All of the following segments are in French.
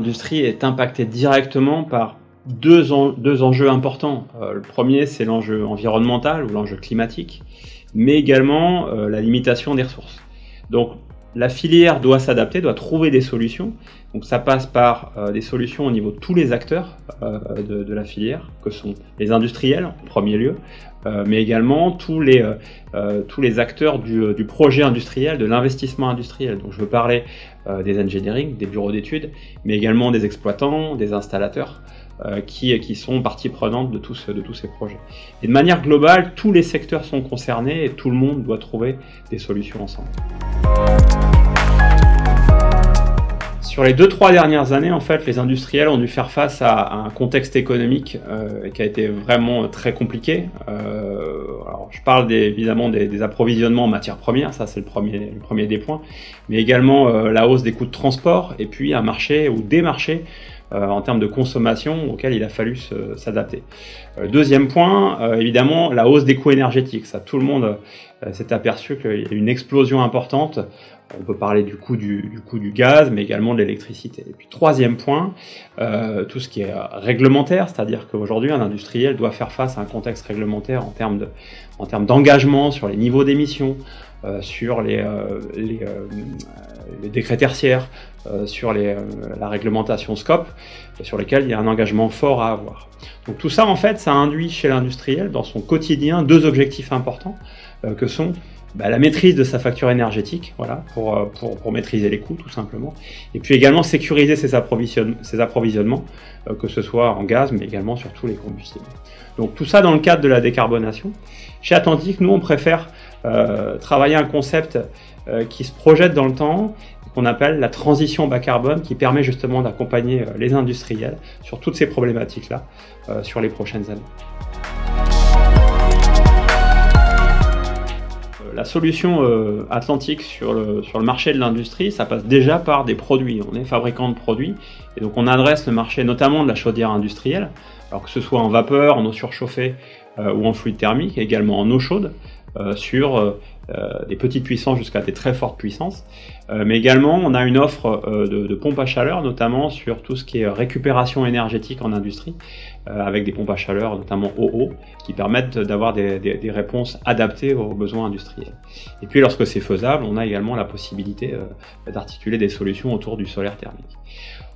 l'industrie est impactée directement par deux enjeux importants. Le premier, c'est l'enjeu environnemental ou l'enjeu climatique, mais également la limitation des ressources. Donc la filière doit s'adapter, doit trouver des solutions. Donc ça passe par des solutions au niveau de tous les acteurs de la filière, que sont les industriels en premier lieu, mais également tous les acteurs du projet industriel, de l'investissement industriel. Donc je veux parler des engineering, des bureaux d'études, mais également des exploitants, des installateurs, qui sont partie prenante de tous ces projets. Et de manière globale, tous les secteurs sont concernés et tout le monde doit trouver des solutions ensemble. Sur les 2-3 dernières années, en fait, les industriels ont dû faire face à un contexte économique qui a été vraiment très compliqué. Alors, je parle évidemment des approvisionnements en matières premières, ça c'est le premier des points, mais également la hausse des coûts de transport et puis un marché ou des marchés en termes de consommation auxquels il a fallu s'adapter. Deuxième point, évidemment, la hausse des coûts énergétiques. Ça, tout le monde s'est aperçu qu'il y a une explosion importante. On peut parler du coût du gaz, mais également de l'électricité. Et puis troisième point, tout ce qui est réglementaire, c'est-à-dire qu'aujourd'hui un industriel doit faire face à un contexte réglementaire en termes d'engagement sur les niveaux d'émissions, sur les décrets tertiaires, sur la réglementation SCOP, sur lesquels il y a un engagement fort à avoir. Donc tout ça, en fait, ça induit chez l'industriel, dans son quotidien, deux objectifs importants, que sont la maîtrise de sa facture énergétique, voilà, pour maîtriser les coûts tout simplement, et puis également sécuriser ses approvisionnements, que ce soit en gaz, mais également sur tous les combustibles. Donc tout ça dans le cadre de la décarbonation. Chez Atlantic, nous on préfère travailler un concept qui se projette dans le temps, qu'on appelle la transition bas carbone, qui permet justement d'accompagner les industriels sur toutes ces problématiques-là sur les prochaines années. La solution Atlantic sur le marché de l'industrie, ça passe déjà par des produits. On est fabricant de produits et donc on adresse le marché notamment de la chaudière industrielle, alors que ce soit en vapeur, en eau surchauffée ou en fluide thermique, et également en eau chaude, sur des petites puissances jusqu'à des très fortes puissances. Mais également, on a une offre de pompes à chaleur, notamment sur tout ce qui est récupération énergétique en industrie, avec des pompes à chaleur, notamment OO, qui permettent d'avoir des réponses adaptées aux besoins industriels. Et puis, lorsque c'est faisable, on a également la possibilité d'articuler des solutions autour du solaire thermique.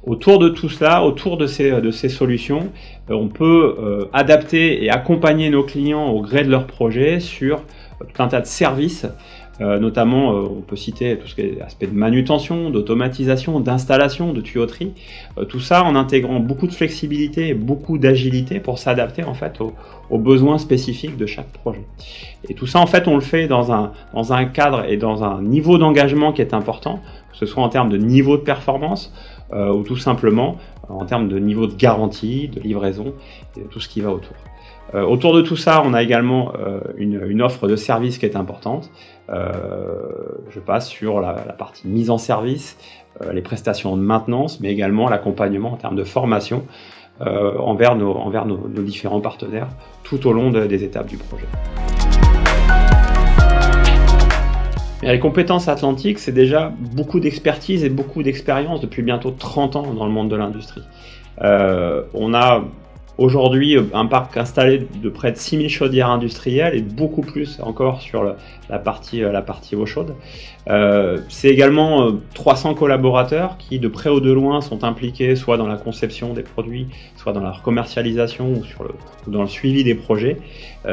Autour de tout cela, autour de ces solutions, on peut adapter et accompagner nos clients au gré de leurs projets sur tout un tas de services, notamment on peut citer tout ce qui est aspect de manutention, d'automatisation, d'installation, de tuyauterie, tout ça en intégrant beaucoup de flexibilité et beaucoup d'agilité pour s'adapter en fait aux besoins spécifiques de chaque projet. Et tout ça en fait on le fait dans un cadre et dans un niveau d'engagement qui est important, que ce soit en termes de niveau de performance ou tout simplement en termes de niveau de garantie, de livraison et de tout ce qui va autour. Autour de tout ça, on a également une offre de service qui est importante. Je passe sur la partie mise en service, les prestations de maintenance, mais également l'accompagnement en termes de formation envers nos différents partenaires tout au long des étapes du projet. Et les compétences Atlantic, c'est déjà beaucoup d'expertise et beaucoup d'expérience depuis bientôt 30 ans dans le monde de l'industrie. On a aujourd'hui un parc installé de près de 6000 chaudières industrielles et beaucoup plus encore sur la partie eau chaude. C'est également 300 collaborateurs qui de près ou de loin sont impliqués soit dans la conception des produits, soit dans leur commercialisation ou dans le suivi des projets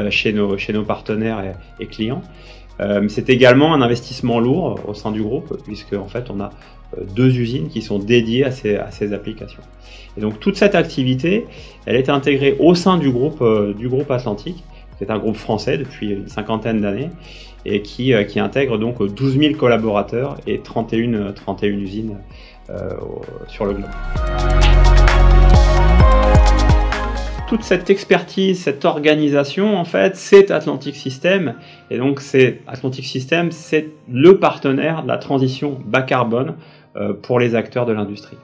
chez nos partenaires et clients. C'est également un investissement lourd au sein du groupe puisque en fait on a 2 usines qui sont dédiées à ces applications. Et donc toute cette activité, elle est intégrée au sein du groupe Atlantic, qui est un groupe français depuis une 50aine d'années et qui intègre donc 12 000 collaborateurs et 31 usines sur le globe. Toute cette expertise, cette organisation, en fait, c'est Atlantic Systems. Et donc, Atlantic Systems, c'est le partenaire de la transition bas carbone pour les acteurs de l'industrie.